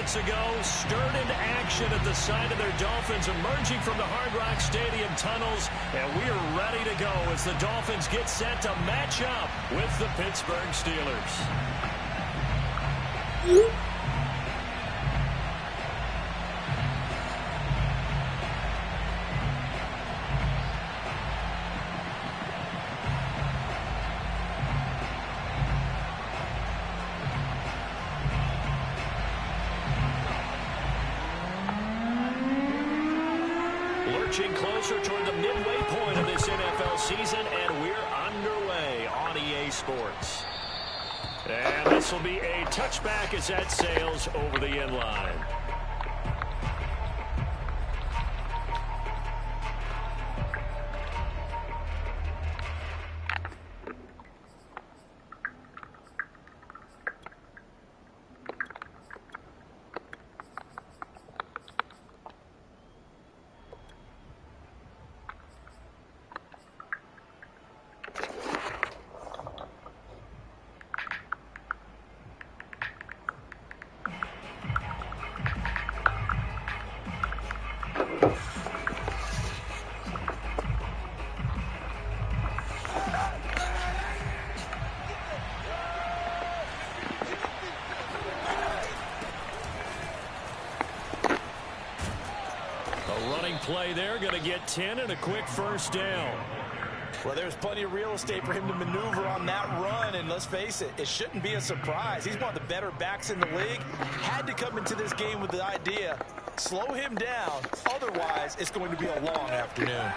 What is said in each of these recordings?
moments ago, stirred into action at the side of their Dolphins emerging from the Hard Rock Stadium tunnels, and we are ready to go as the Dolphins get set to match up with the Pittsburgh Steelers. Lurching closer toward the midway point of this NFL season, and we're underway on EA Sports. And this will be a touchback as that sails over the end line. Play there, going to get 10 and a quick first down. Well, there's plenty of real estate for him to maneuver on that run, and let's face it, it shouldn't be a surprise. He's one of the better backs in the league. Had to come into this game with the idea, slow him down, otherwise it's going to be a long afternoon.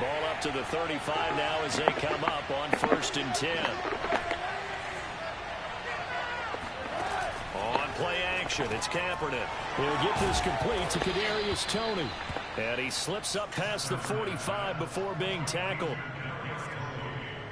Ball up to the 35 now as they come up on 1st and 10. On play action, it's Kaepernick. He'll get this complete to Kadarius Toney. And he slips up past the 45 before being tackled.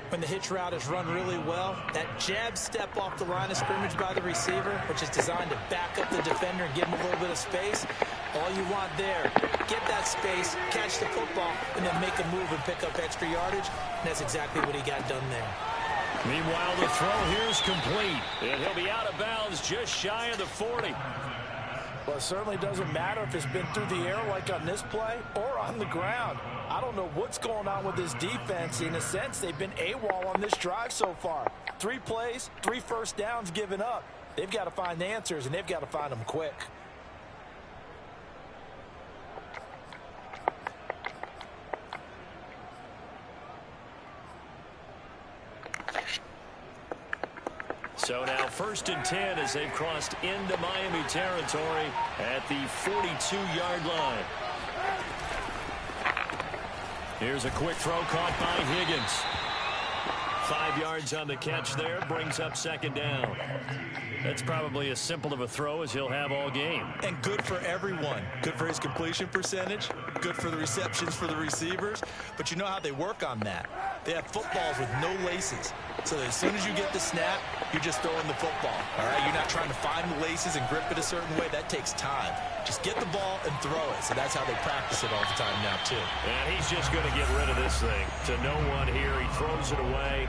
When the hitch route is run really well, that jab step off the line of scrimmage by the receiver, which is designed to back up the defender and give him a little bit of space, all you want there, get that space, catch the football, and then make a move and pick up extra yardage. And that's exactly what he got done there. Meanwhile, the throw here is complete. And he'll be out of bounds just shy of the 40. Well, it certainly doesn't matter if it's been through the air like on this play or on the ground. I don't know what's going on with this defense. In a sense, they've been AWOL on this drive so far. 3 plays, 3 first downs given up. They've got to find answers, and they've got to find them quick. So now 1st and 10 as they've crossed into Miami territory at the 42-yard line. Here's a quick throw caught by Higgins. 5 yards on the catch there, brings up 2nd down. That's probably as simple of a throw as he'll have all game. And good for everyone. Good for his completion percentage. Good for the receptions for the receivers. But you know how they work on that. They have footballs with no laces. So as soon as you get the snap, you're just throwing the football. All right, you're not trying to find the laces and grip it a certain way. That takes time. Just get the ball and throw it. So that's how they practice it all the time now, too. And he's just going to get rid of this thing. To no one here. He throws it away.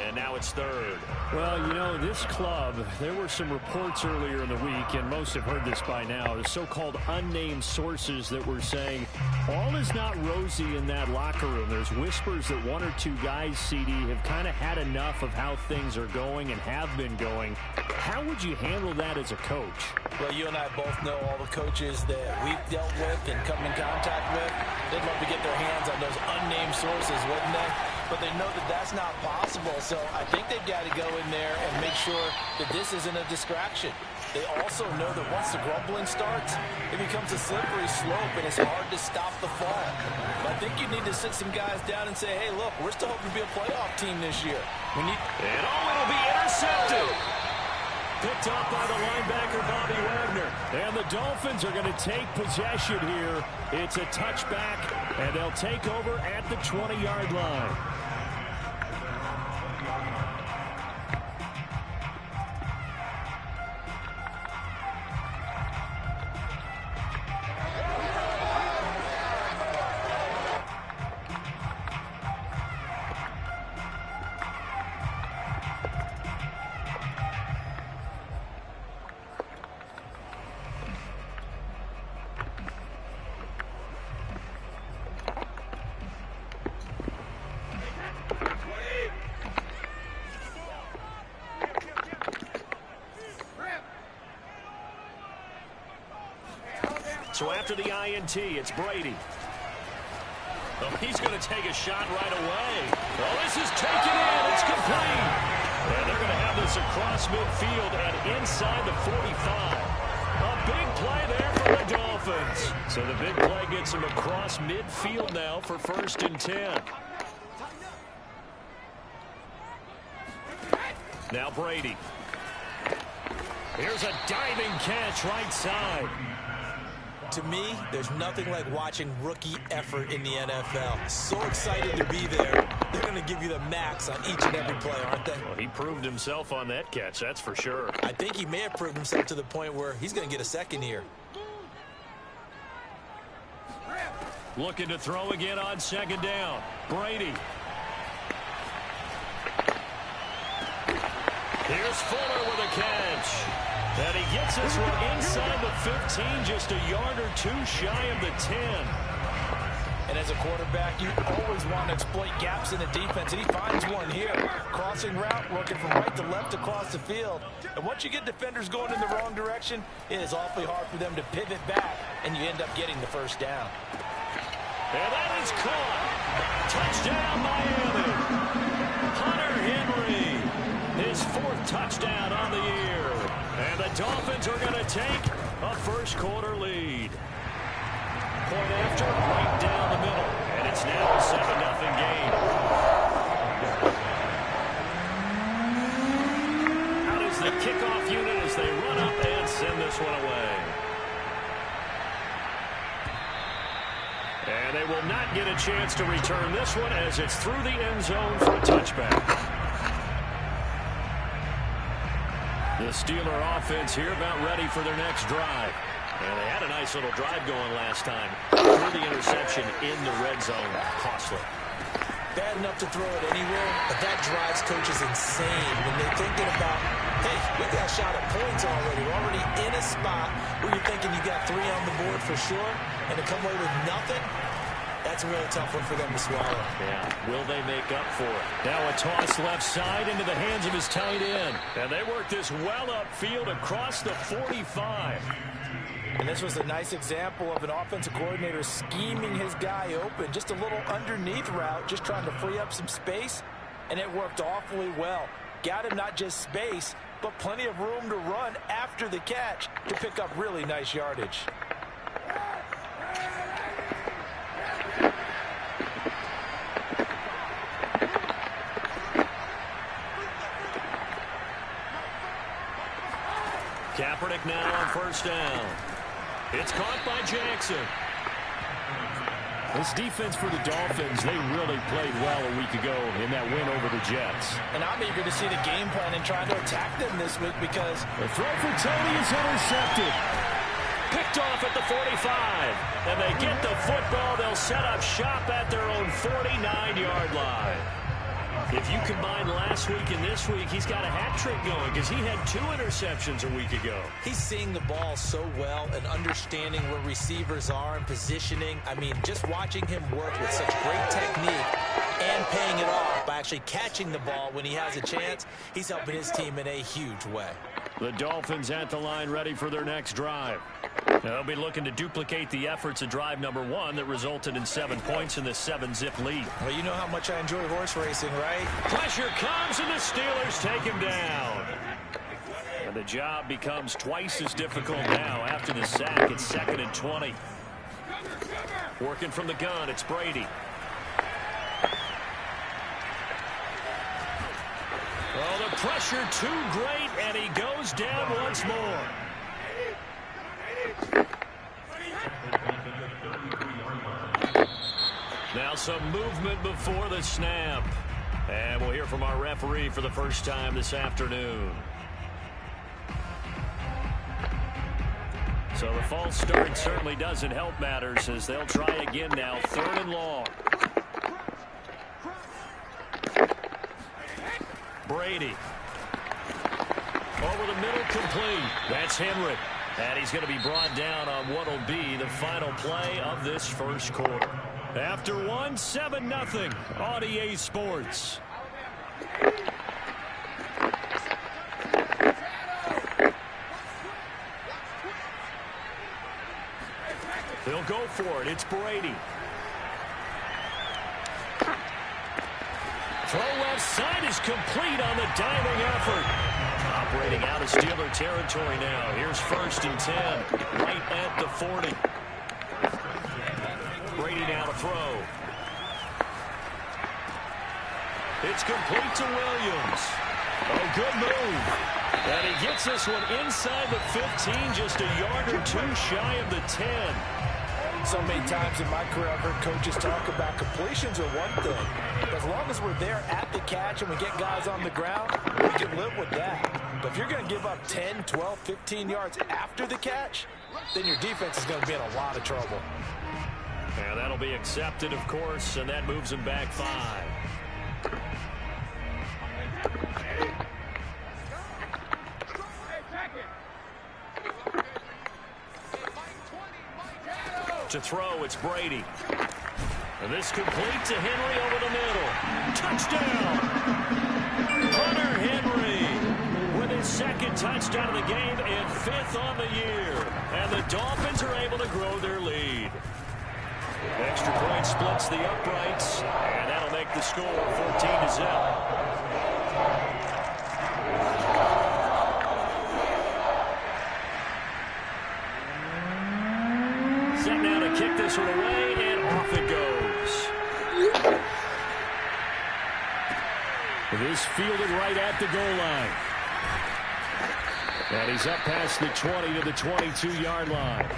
And now it's 3rd. Well, you know, this club, there were some reports earlier in the week, and most have heard this by now, the so-called unnamed sources that were saying all is not rosy in that locker room. There's whispers that 1 or 2 guys, CD, have kind of had enough of how things are going and have been going. How would you handle that as a coach? Well, you and I both know all the coaches that we've dealt with and come in contact with. They'd love to get their hands on those unnamed sources, wouldn't they? But they know that that's not possible, so I think they've got to go in there and make sure that this isn't a distraction. They also know that once the grumbling starts, it becomes a slippery slope, and it's hard to stop the fall. But I think you need to sit some guys down and say, hey, look, we're still hoping to be a playoff team this year. And it'll be intercepted. Picked up by the linebacker, Bobby Wagner. And the Dolphins are going to take possession here. It's a touchback, and they'll take over at the 20-yard line. So after the INT, it's Brady. Oh, he's going to take a shot right away. Oh, this is taken in. It's complete. And they're going to have this across midfield and inside the 45. A big play there for the Dolphins. So the big play gets them across midfield now for 1st and 10. Now Brady. Here's a diving catch right side. To me, there's nothing like watching rookie effort in the NFL. So excited to be there. They're going to give you the max on each and every play, aren't they? Well, he proved himself on that catch, that's for sure. I think he may have proved himself to the point where he's going to get a second here. Looking to throw again on 2nd down. Brady. Here's Fuller with a catch. And he gets this one inside the 15, just a yard or two shy of the 10. And as a quarterback, you always want to exploit gaps in the defense, and he finds one here. Crossing route, working from right to left across the field. And once you get defenders going in the wrong direction, it is awfully hard for them to pivot back, and you end up getting the 1st down. And that is caught. Touchdown, Miami. Hunter Henry, his 4th touchdown on the year. And the Dolphins are going to take a 1st quarter lead. Point after, right down the middle. And it's now a 7-0 game. Out is the kickoff unit as they run up and send this one away. And they will not get a chance to return this one as it's through the end zone for a touchback. The Steeler offense here about ready for their next drive. And they had a nice little drive going last time. Through the interception in the red zone. Costly. Bad enough to throw it anywhere, but that drives coaches insane when they're thinking about, hey, we got a shot at points already. We're already in a spot where you're thinking you got 3 on the board for sure, and to come away with nothing, that's a really tough one for them to swallow. Yeah, will they make up for it? Now a toss left side into the hands of his tight end. And they work this well upfield across the 45. And this was a nice example of an offensive coordinator scheming his guy open. Just a little underneath route, just trying to free up some space. And it worked awfully well. Got him not just space, but plenty of room to run after the catch to pick up really nice yardage. Kaepernick now on 1st down. It's caught by Jackson. This defense for the Dolphins, they really played well a week ago in that win over the Jets. And I'm eager to see the game plan and trying to attack them this week because the throw for Tony is intercepted. Picked off at the 45. And they get the football. They'll set up shop at their own 49-yard line. If you combine last week and this week, he's got a hat trick going because he had 2 interceptions a week ago. He's seeing the ball so well and understanding where receivers are and positioning. I mean, just watching him work with such great technique and paying it off by actually catching the ball when he has a chance, he's helping his team in a huge way. The Dolphins at the line ready for their next drive. They'll be looking to duplicate the efforts of drive number 1 that resulted in 7 points in the 7-zip lead. Well, you know how much I enjoy horse racing, right? Pressure comes and the Steelers take him down. And the job becomes twice as difficult now after the sack. It's 2nd and 20. Working from the gun, it's Brady. Oh, the pressure too great, and he goes down once more. Now some movement before the snap. And we'll hear from our referee for the first time this afternoon. So the false start certainly doesn't help matters as they'll try again now. 3rd and long. Brady. Over the middle, complete. That's Henry. And he's going to be brought down on what will be the final play of this 1st quarter. After 7-0 on EA Sports. They'll go for it. It's Brady. Throw left side is complete on the diving effort. Operating out of Steeler territory now. Here's 1st and 10. Right at the 40. Brady now to throw. It's complete to Williams. Oh, good move. And he gets this one inside the 15, just a yard or two shy of the 10. So many times in my career I've heard coaches talk about completions are one thing. But as long as we're there at the catch and we get guys on the ground, we can live with that. But if you're going to give up 10, 12, 15 yards after the catch, then your defense is going to be in a lot of trouble. And that'll be accepted, of course, and that moves them back 5. To throw, it's Brady. And this complete to Henry over the middle. Touchdown! Hunter Henry with his 2nd touchdown of the game and 5th on the year. And the Dolphins are able to grow their lead. Extra point splits the uprights, and that'll make the score 14-0. Set now to kick this one away, and off it goes. This fielded right at the goal line. And he's up past the 20 to the 22-yard line.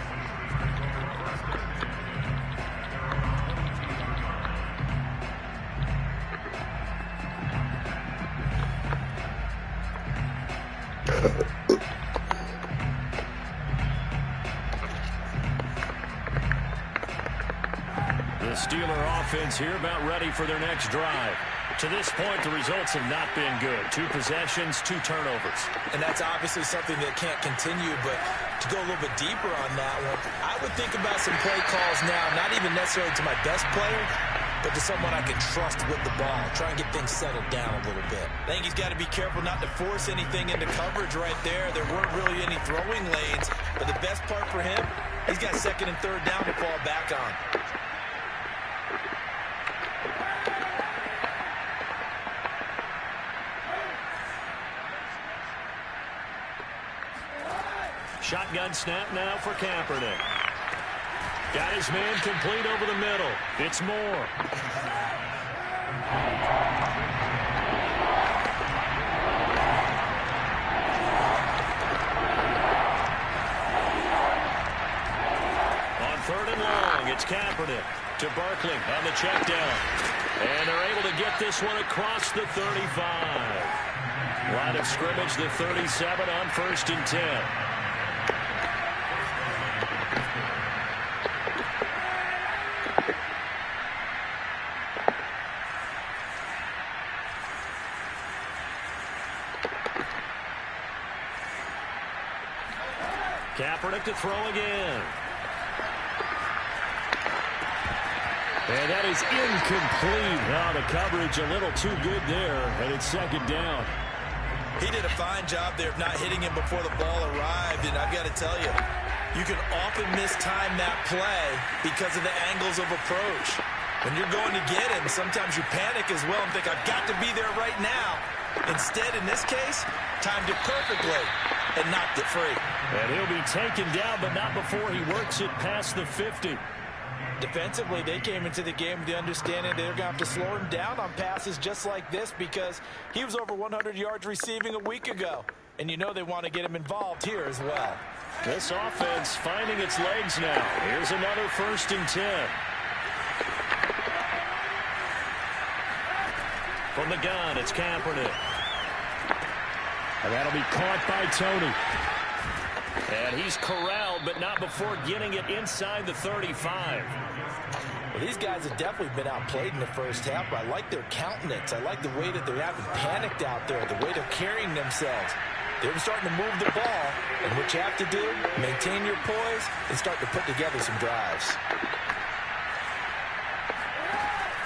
The Steeler offense here about ready for their next drive. To this point, the results have not been good. 2 possessions, 2 turnovers. And that's obviously something that can't continue, but to go a little bit deeper on that one, I would think about some play calls now, not even necessarily to my best player, but to someone I can trust with the ball. Try and get things settled down a little bit. I think he's got to be careful not to force anything into coverage right there. There weren't really any throwing lanes, but the best part for him, he's got 2nd and 3rd down to fall back on. Shotgun snap now for Kaepernick. Got his man complete over the middle. It's Moore. On 3rd and long, it's Kaepernick to Barkley on the check down. And they're able to get this one across the 35. Line of scrimmage, the 37 on 1st and 10. Kaepernick to throw again. And that is incomplete. Now the coverage a little too good there, and it's 2nd down. He did a fine job there of not hitting him before the ball arrived, and I've got to tell you, you can often mistime that play because of the angles of approach. When you're going to get him, sometimes you panic as well and think, I've got to be there right now. Instead, in this case, timed it perfectly and knocked it free. And he'll be taken down, but not before he works it past the 50. Defensively, they came into the game with the understanding they're going to have to slow him down on passes just like this because he was over 100 yards receiving a week ago. And you know they want to get him involved here as well. This offense finding its legs now. Here's another 1st and 10. From the gun, it's Kaepernick. And that'll be caught by Tony. And he's corralled, but not before getting it inside the 35. Well, these guys have definitely been outplayed in the first half. I like their countenance. I like the way that they're having panicked out there, the way they're carrying themselves. They're starting to move the ball, and what you have to do, maintain your poise and start to put together some drives.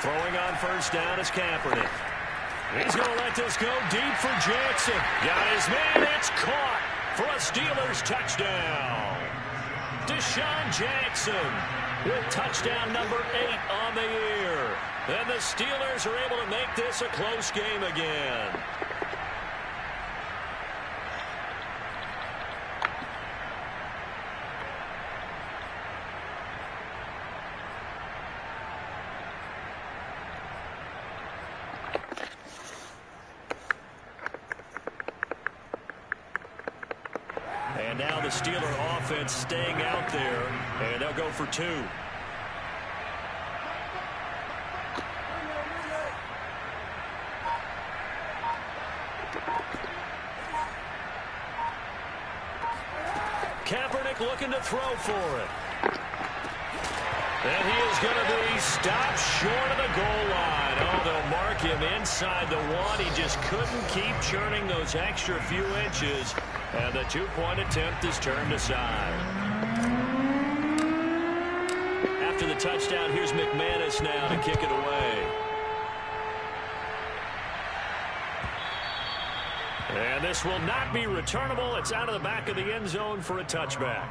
Throwing on 1st down is Kaepernick. He's going to let this go deep for Jackson. Got his man. It's caught for a Steelers touchdown. Deshaun Jackson with touchdown number 8 on the year. And the Steelers are able to make this a close game again. And now the Steeler offense staying out there, and they'll go for 2. Kaepernick looking to throw for it. And he is going to be stopped short of the goal line. Oh, they'll mark him inside the 1. He just couldn't keep churning those extra few inches. And the 2-point attempt is turned aside. After the touchdown, here's McManus now to kick it away. And this will not be returnable. It's out of the back of the end zone for a touchback.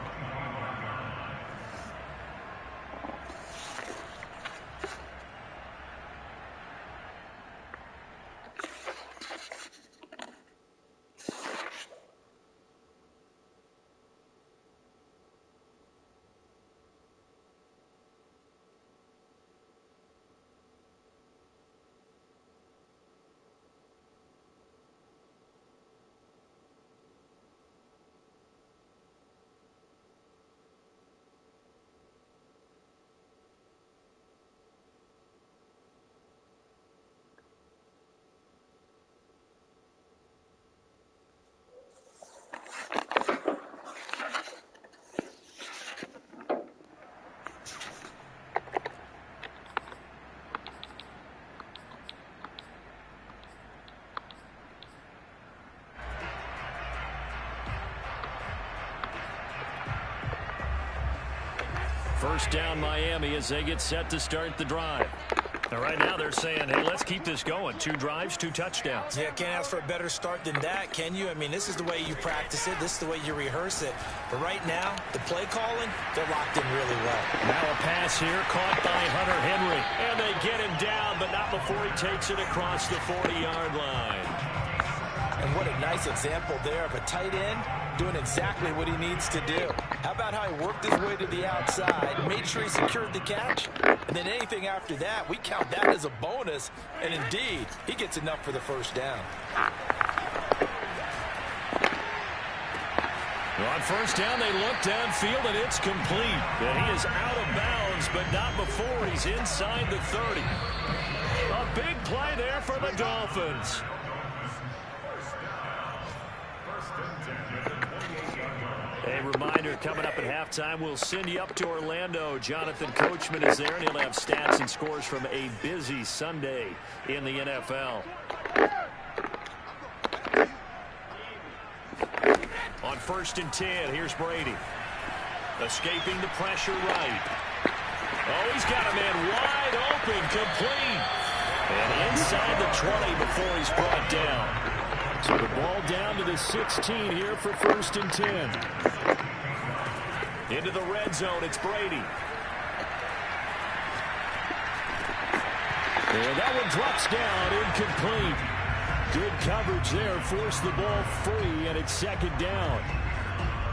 First down Miami as they get set to start the drive. Now right now they're saying, hey, let's keep this going. 2 drives, 2 touchdowns. Yeah, can't ask for a better start than that, can you? I mean, this is the way you practice it. This is the way you rehearse it. But right now, the play calling, they're locked in really well. Now a pass here caught by Hunter Henry. And they get him down, but not before he takes it across the 40-yard line. And what a nice example there of a tight end doing exactly what he needs to do. How about how he worked his way to the outside, made sure he secured the catch, and then anything after that, we count that as a bonus, and indeed, he gets enough for the first down. Well, on first down, they look downfield, and it's complete. And he is out of bounds, but not before he's inside the 30. A big play there for the Dolphins. A reminder, coming up at halftime, we'll send you up to Orlando. Jonathan Coachman is there, and he'll have stats and scores from a busy Sunday in the NFL. On 1st and 10, here's Brady. Escaping the pressure right. Oh, he's got a man wide open, complete. And inside the 20 before he's brought down. So the ball down to the 16 here for 1st and 10. Into the red zone, it's Brady. And that one drops down, incomplete. Good coverage there, forced the ball free, and it's 2nd down.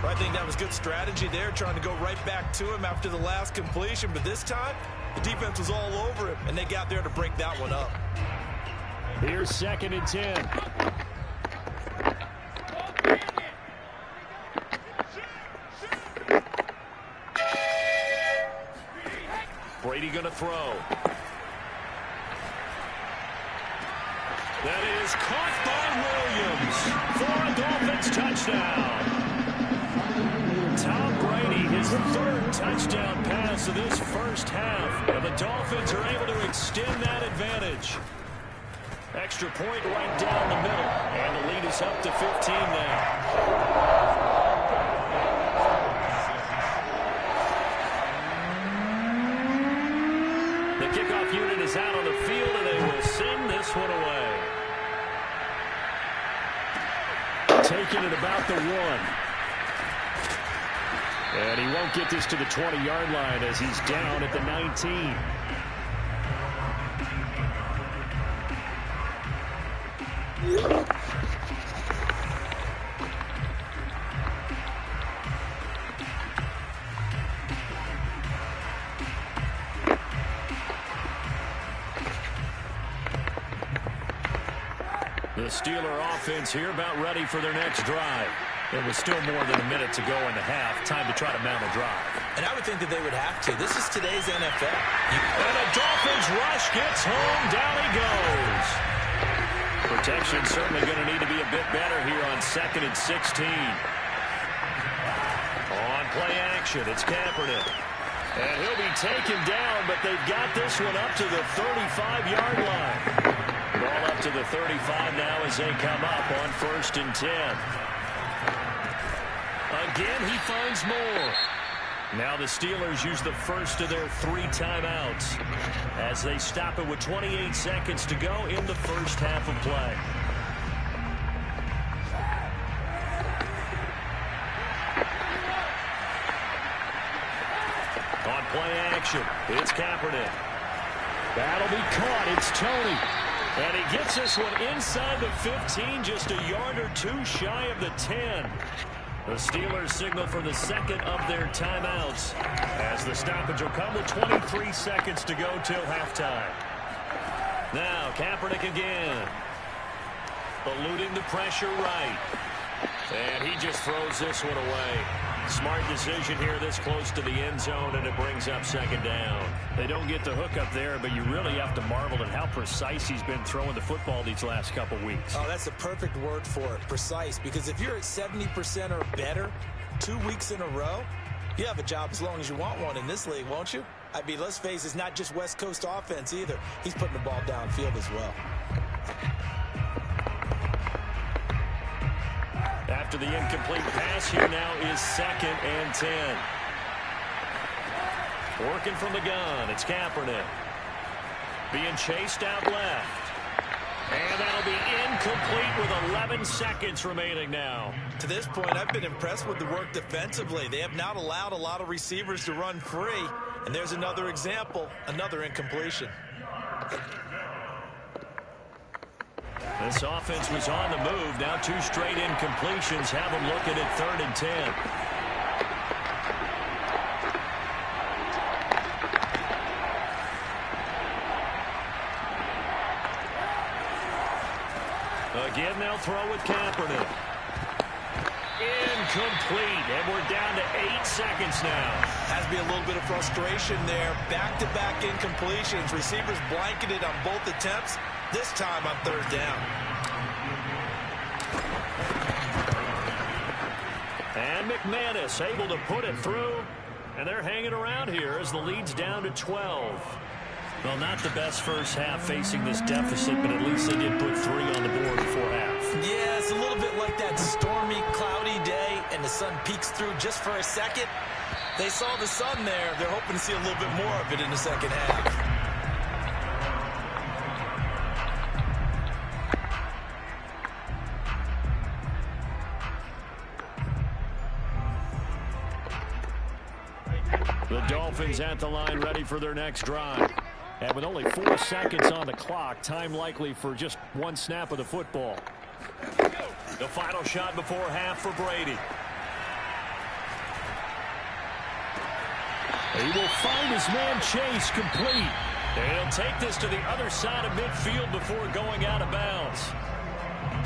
I think that was good strategy there, trying to go right back to him after the last completion. But this time, the defense was all over him, and they got there to break that one up. Here's 2nd and 10. Brady going to throw. That is caught by Williams for a Dolphins touchdown. Tom Brady, his 3rd touchdown pass of this first half. And the Dolphins are able to extend that advantage. Extra point right down the middle. And the lead is up to 15 now. The kickoff unit is out on the field, and they will send this one away. Taking it about the 1. And he won't get this to the 20-yard line as he's down at the 19. The Steeler offense here about ready for their next drive. It was still more than a minute to go in the half. Time to try to mount a drive. And I would think that they would have to. This is today's NFL. And the Dolphins rush gets home. Down he goes. Protection certainly going to need to be a bit better here on 2nd and 16. On play action, it's Kaepernick. And he'll be taken down, but they've got this one up to the 35-yard line. Ball up to the 35 now as they come up on 1st and 10. Again, he finds more. Now the Steelers use the first of their 3 timeouts as they stop it with 28 seconds to go in the first half of play. On play action, it's Kaepernick. That'll be caught. It's Tony. And he gets this one inside the 15, just a yard or 2 shy of the 10. The Steelers signal for the second of their timeouts as the stoppage will come with 23 seconds to go till halftime. Now Kaepernick again. Eluding the pressure right. And he just throws this one away. Smart decision here this close to the end zone, and it brings up 2nd down. They don't get the hook up there, but you really have to marvel at how precise he's been throwing the football these last couple weeks. Oh, that's the perfect word for it, precise. Because if you're at 70% or better 2 weeks in a row, you have a job as long as you want one in this league, won't you? I mean, let's face it, it's not just West Coast offense either. He's putting the ball downfield as well. After the incomplete pass, here now is 2nd and 10. Working from the gun, it's Kaepernick. Being chased out left. And that'll be incomplete with 11 seconds remaining now. To this point, I've been impressed with the work defensively. They have not allowed a lot of receivers to run free. And there's another example, another incompletion. This offense was on the move. Now 2 straight incompletions have them looking at 3rd and 10. Again, they'll throw with Kaepernick. Incomplete, and we're down to 8 seconds now. Has to be a little bit of frustration there. Back-to-back incompletions. Receivers blanketed on both attempts. This time on 3rd down. And McManus able to put it through. And they're hanging around here as the lead's down to 12. Well, not the best first half facing this deficit, but at least they did put 3 on the board before half. Yeah, it's a little bit like that stormy, cloudy day, and the sun peeks through just for a second. They saw the sun there. They're hoping to see a little bit more of it in the second half. The Dolphins at the line ready for their next drive. And with only 4 seconds on the clock, time likely for just 1 snap of the football. The final shot before half for Brady. He will find his man Chase complete. And he'll take this to the other side of midfield before going out of bounds.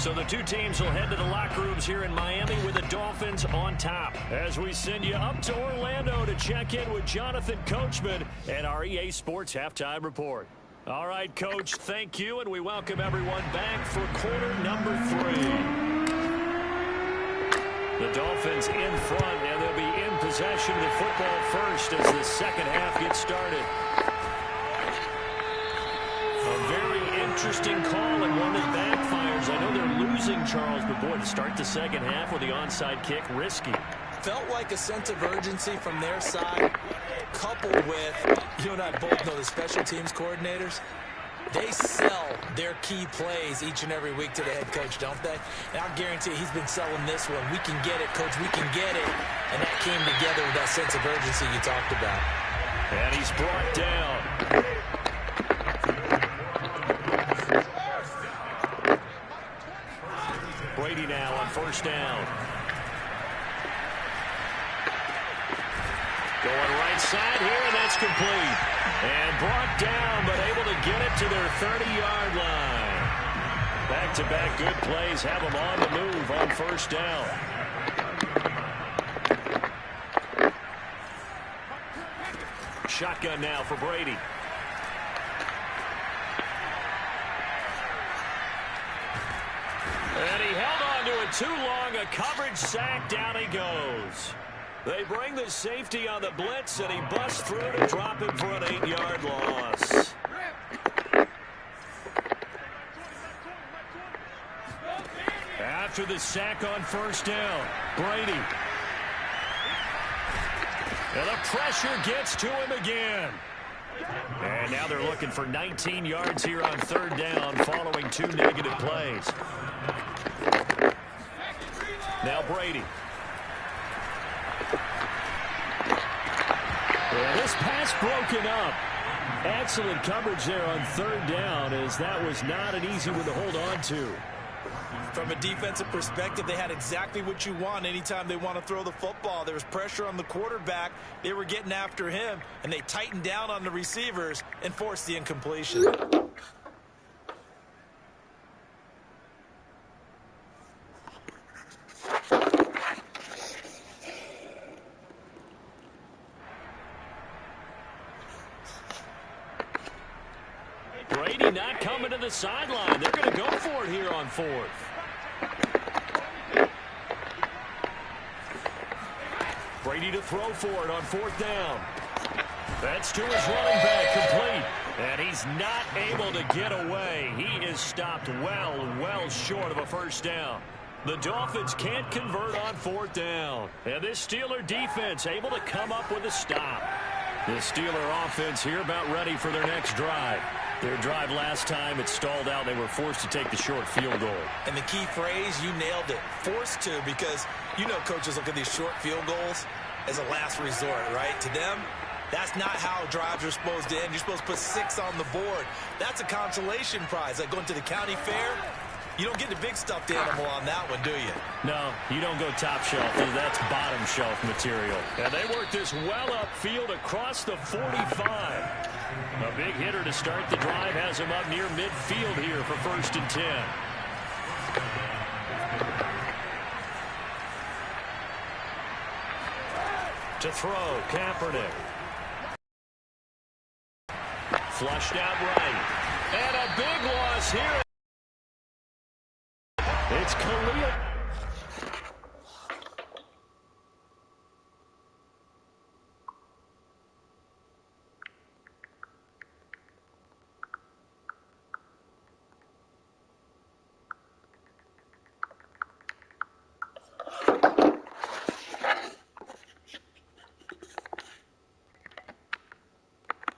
So the 2 teams will head to the locker rooms here in Miami with the Dolphins on top. As we send you up to Orlando to check in with Jonathan Coachman and our EA Sports Halftime Report. All right, Coach, thank you, and we welcome everyone back for quarter number 3. The Dolphins in front, and they'll be in possession of the football first as the second half gets started. A very interesting call and one that backfires. I know they're losing, Charles, but boy, to start the second half with the onside kick, risky. Felt like a sense of urgency from their side, coupled with, you and I both know the special teams coordinators. They sell their key plays each and every week to the head coach, don't they? And I guarantee he's been selling this one. We can get it, coach. We can get it. And that came together with that sense of urgency you talked about. And he's brought down. Brady now on first down. Going right side here, and that's complete. And brought down, but able to get it to their 30-yard line. Back-to-back good plays have them on the move on first down. Shotgun now for Brady. And he held on to it too long. A coverage sack. Down he goes. They bring the safety on the blitz, and he busts through to drop him for an 8-yard loss. After the sack on first down, Brady. And the pressure gets to him again. And now they're looking for 19 yards here on third down following 2 negative plays. Now Brady. Well, this pass broken up. Excellent coverage there on third down, as that was not an easy one to hold on to. From a defensive perspective, they had exactly what you want anytime they want to throw the football. There was pressure on the quarterback. They were getting after him, and they tightened down on the receivers and forced the incompletion. Brady not coming to the sideline. They're going to go for it here on fourth. Brady to throw for it on fourth down. That's to his running back, complete. And he's not able to get away. He is stopped well short of a first down. The Dolphins can't convert on fourth down. And this Steeler defense able to come up with a stop. The Steeler offense here about ready for their next drive. Their drive last time, it stalled out. They were forced to take the short field goal. And the key phrase, you nailed it, forced to, because you know coaches look at these short field goals as a last resort, right? To them, that's not how drives are supposed to end. You're supposed to put 6 on the board. That's a consolation prize. Like going to the county fair, you don't get the big stuffed animal on that one, do you? No, you don't go top shelf. That's bottom shelf material. And they work this well upfield across the 45. A big hitter to start the drive has him up near midfield here for 1st and 10. To throw, Kaepernick. Flushed out right. And a big loss here. It's Khalil.